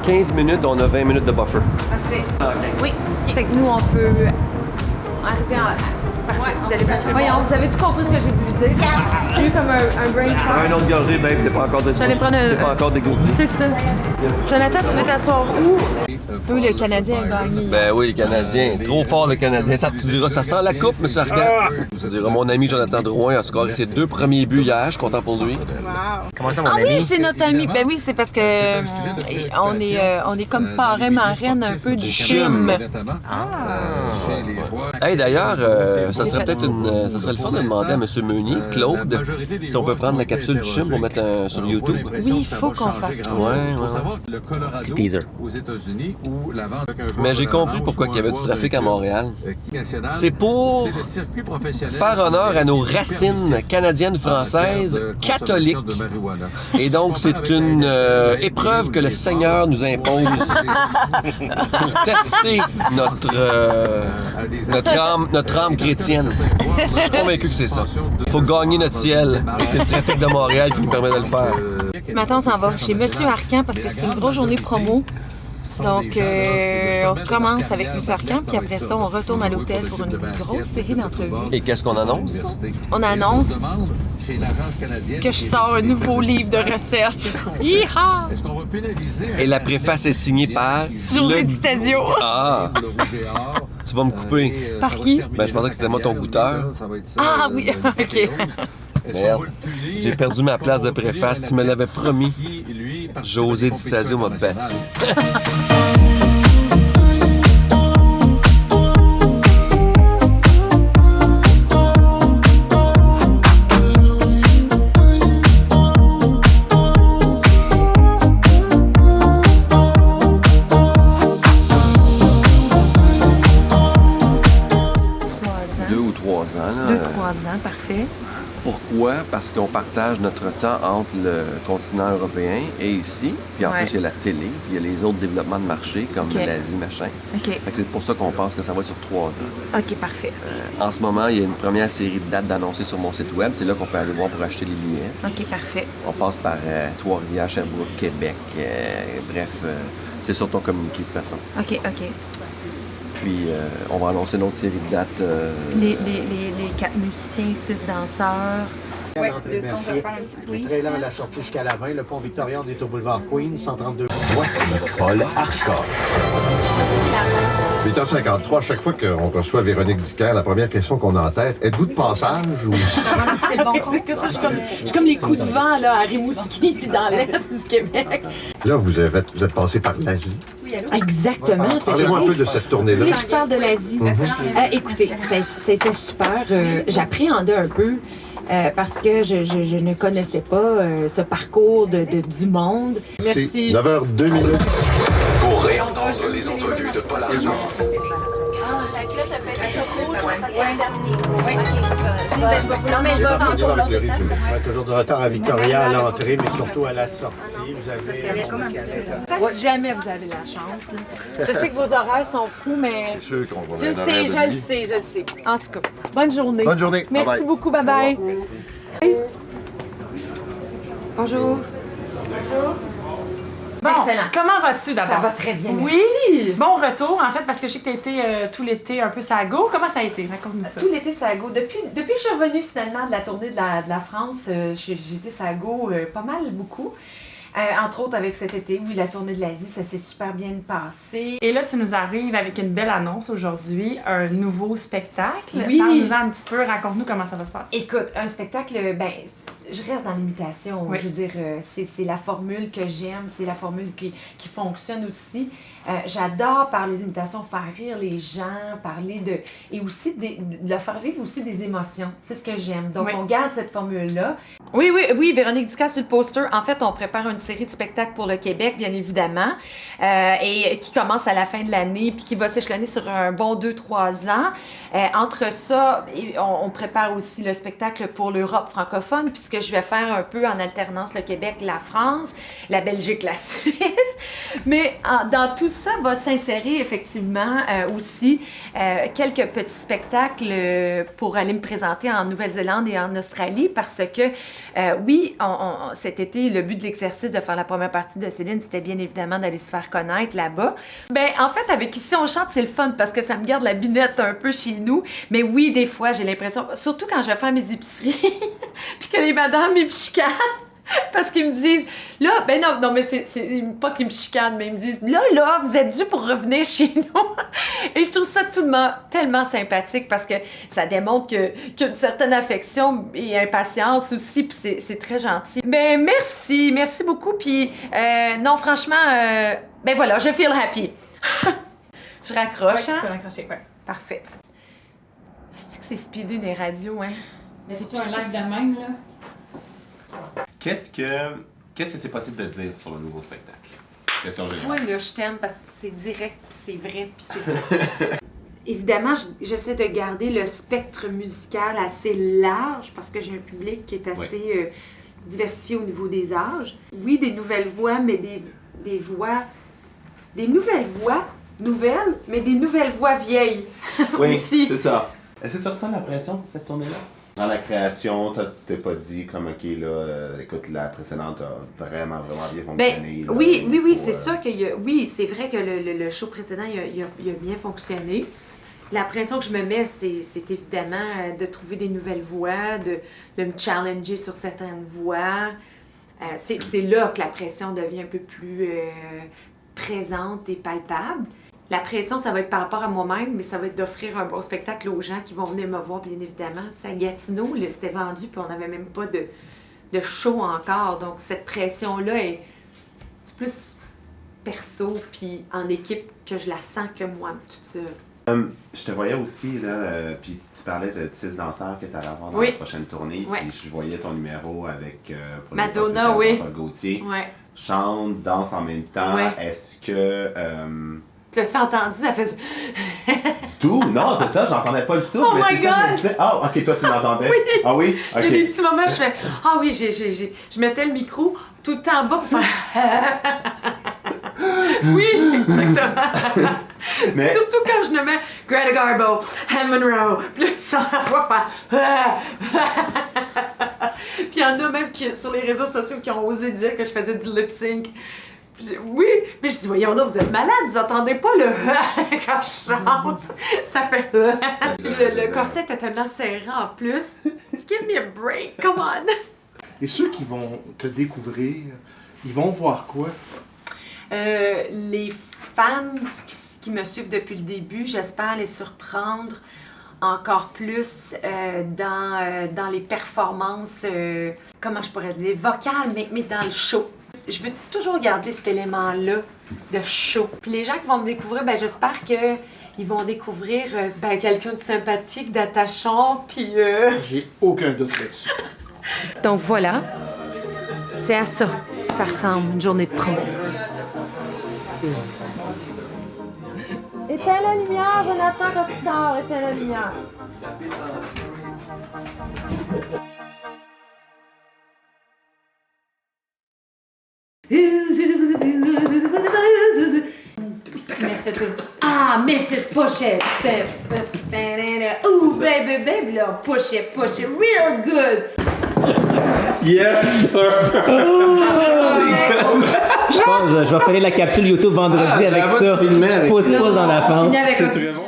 15 minutes, on a 20 minutes de buffer. Parfait. Okay. Oui. Fait que nous, on peut arriver à... Parfait. Vous allez passer. Voyons, vous avez tout compris ce que j'ai voulu dire. J'ai eu comme un brain fart. Un autre gorgée, babe, t'es pas encore dégourdi. J'allais prendre un... T'es pas encore dégourdi. C'est ça. Jonathan, tu veux t'asseoir où? Oui, le Canadien a gagné. Ben oui, les Canadiens. Trop fort, le Canadien. Ça, tu diras, ça sent la coupe, M. Arcan. Tu diras, mon ami Jonathan Drouin a scoré ses 2 premiers buts hier. Je suis content pour lui. Wow. Comment ça, mon ami? ami? Oui, c'est notre ami. Ben oui, c'est parce que on est comme parrain marraine un peu du CHUM. Hey, d'ailleurs, ça serait peut-être ça serait le fun de demander à M. Meunier, Claude, si on peut prendre la capsule du CHUM pour mettre sur YouTube. Oui, il faut qu'on fasse ça. Ouais. Petit teaser. Mais j'ai compris pourquoi il y avait du trafic à Montréal. C'est pour faire honneur à nos racines canadiennes-françaises catholiques. Et donc, c'est une épreuve que le Seigneur nous impose pour tester notre âme chrétienne. Je suis convaincu que c'est ça. Il faut gagner notre ciel. Et c'est le trafic de Montréal qui nous permet de le faire. Ce matin, on s'en va chez Monsieur Arcan parce que c'est une grosse journée promo. Donc, on commence avec M. Arcan, puis après ça, on retourne à l'hôtel pour une grosse série d'entrevues. Et qu'est-ce qu'on annonce? On annonce que je sors un nouveau livre de recettes. Hi-ha! Et la préface est signée par... José Di Stasio. Ah! Tu vas me couper. Par qui? Ben, je pensais que c'était moi ton goûteur. Ah oui, OK. Merde, j'ai perdu ma place de préface. Tu me l'avais promis. José Di Stasio m'a battu. Parfait. Pourquoi? Parce qu'on partage notre temps entre le continent européen et ici. Puis en plus, il y a la télé, puis il y a les autres développements de marché, comme l'Asie, machin. Fait que c'est pour ça qu'on pense que ça va être sur 3 ans. OK, parfait. En ce moment, il y a une première série de dates d'annoncer sur mon site web. C'est là qu'on peut aller voir pour acheter les billets. OK, parfait. On passe par Trois-Rivières, Sherbrooke, Québec. Bref, c'est sur ton communiqué de toute façon. OK, OK. Puis on va annoncer une autre série de dates. Les 4 musiciens, 6 danseurs. Oui, très lent à la sortie jusqu'à la 20. Le pont Victoria, on est au boulevard Queen, 132. Voici Paul Arcand. 8h53, à chaque fois qu'on reçoit Véronique Dicker, la première question qu'on a en tête, êtes-vous de passage ou... C'est bon. C'est que ça, je suis comme les coups de vent là, à Rimouski puis dans l'est du Québec. Là, vous êtes passé par l'Asie. Exactement. Parlez-moi un peu de cette Vous tournée-là. voulez que je parle de l'Asie? Écoutez, c'était super. J'appréhendais un peu. Parce que je ne connaissais pas ce parcours du monde. Merci. C'est 9h02. Pour réentendre les entrevues de Paul Arcand. Non, mais je vais tantôt. Toujours du retard à Victoria à l'entrée, mais surtout à la sortie. Vous avez... Jamais vous avez la chance. Je sais que vos horaires sont fous, mais... C'est sûr qu'on va Je le sais. En tout cas, bonne journée. Bonne journée. Merci Bye-bye. beaucoup, bye-bye. Bonjour. Bon, excellent. Comment vas-tu d'abord? Ça va très bien. Oui! Bon retour, en fait, parce que je sais que tu as été tout l'été un peu sago. Comment ça a été? Raconte-nous ça. Tout l'été, ça a go. Depuis que je suis revenue finalement de la tournée de la France, j'ai été ça a go pas mal, beaucoup. Entre autres avec cet été, oui, la tournée de l'Asie, ça s'est super bien passé. Et là, tu nous arrives avec une belle annonce aujourd'hui, un nouveau spectacle. Oui. Parle-nous-en un petit peu, raconte-nous comment ça va se passer. Écoute, un spectacle, je reste dans l'imitation. Oui. Je veux dire, c'est la formule que j'aime, c'est la formule qui fonctionne aussi. J'adore par les imitations faire rire les gens, parler de... et aussi de leur faire vivre aussi des émotions. C'est ce que j'aime. Donc, Oui. on garde cette formule-là. Oui, Véronique Dicker sur le poster. En fait, on prépare une série de spectacles pour le Québec, bien évidemment, et qui commence à la fin de l'année, puis qui va s'échelonner sur un bon 2-3 ans. Entre ça, on prépare aussi le spectacle pour l'Europe francophone, puisque je vais faire un peu en alternance le Québec, la France, la Belgique, la Suisse. Mais dans tout ça va s'insérer effectivement aussi quelques petits spectacles pour aller me présenter en Nouvelle-Zélande et en Australie parce que oui, cet été, le but de l'exercice de faire la première partie de Céline, c'était bien évidemment d'aller se faire connaître là-bas. Ben en fait, avec Ici on chante, c'est le fun parce que ça me garde la binette un peu chez nous. Mais oui, des fois, j'ai l'impression, surtout quand je vais faire mes épiceries, puis que les madames, ils me chicanent. Parce qu'ils me disent, là, ben non, mais c'est pas qu'ils me chicanent, mais ils me disent, là, vous êtes dû pour revenir chez nous. Et je trouve ça tellement sympathique parce que ça démontre qu'il y a une certaine affection et impatience aussi, puis c'est très gentil. Ben merci beaucoup, puis non, franchement, ben voilà, je feel happy. Je raccroche, Ouais, hein? tu peux raccrocher, ouais. Parfait. C'est speedé des radios, hein? Mais c'est pas un lac de même, là. Qu'est-ce que c'est possible de dire sur le nouveau spectacle? Question générale. Moi, là, je t'aime parce que c'est direct, puis c'est vrai, puis c'est ça. Évidemment, j'essaie de garder le spectre musical assez large parce que j'ai un public qui est assez diversifié au niveau des âges. Oui, des nouvelles voix, mais des voix... Des nouvelles voix, nouvelles, mais des nouvelles voix vieilles. Oui, aussi. c'est ça. Est-ce que tu ressens la pression de cette tournée-là? Dans la création, tu t'es pas dit comme, OK, là, écoute, la précédente a vraiment bien fonctionné. Ben, là, oui, c'est ça qu'il y a... Oui, c'est vrai que le show précédent, il a bien fonctionné. La pression que je me mets, c'est évidemment de trouver des nouvelles voix, de me challenger sur certaines voix. C'est là que la pression devient un peu plus présente et palpable. La pression, ça va être par rapport à moi-même, mais ça va être d'offrir un bon spectacle aux gens qui vont venir me voir, bien évidemment. Tu sais, à Gatineau, c'était vendu, puis on n'avait même pas de show encore. Donc, cette pression-là c'est plus perso, puis en équipe, que je la sens que moi, toute seule. Je te voyais aussi, là, puis tu parlais de 6 danseurs que tu allais avoir dans Oui. la prochaine tournée, Ouais. puis je voyais ton numéro avec Madonna, oui. Gauthier. Ouais. Chante, danse en même temps. Ouais. Est-ce que... L'as-tu entendu? Ça fait... C'est tout? Non, c'est ça, j'entendais pas le souffle. Oh mais my c'est ça que je God! me disais. Ah, ok, toi tu m'entendais? Oui. Ah oui? Ok. Il y a des petits moments où je fais « Ah oui, je mettais le micro tout le temps en bas pour faire... » Oui, exactement. Mais- Surtout quand je nommais Greta Garbo, Anne Monroe, puis là tu sens la voix faire... Puis il y en a même qui, sur les réseaux sociaux qui ont osé dire que je faisais du lip-sync. Oui, mais je dis, voyons donc, vous êtes malade, vous entendez pas le quand je chante. Ça fait Puis le corset était tellement serré en plus. Give me a break, come on. Et ceux qui vont te découvrir, ils vont voir quoi? Les fans qui me suivent depuis le début, j'espère les surprendre encore plus dans les performances, comment je pourrais dire, vocales, mais dans le show. Je veux toujours garder cet élément-là de show. Puis les gens qui vont me découvrir, ben j'espère qu'ils vont découvrir quelqu'un de sympathique, d'attachant, puis... J'ai aucun doute là-dessus. Donc voilà, c'est à ça ça ressemble, une journée de promo. Éteins la lumière, Jonathan, quand tu sors, éteins la lumière. Ah, Mrs. Push It. Ooh, baby, là, push it, real good. Yes, sir! Je pense que je vais faire la capsule YouTube vendredi avec ça. Pouce dans la fente. C'est très bon.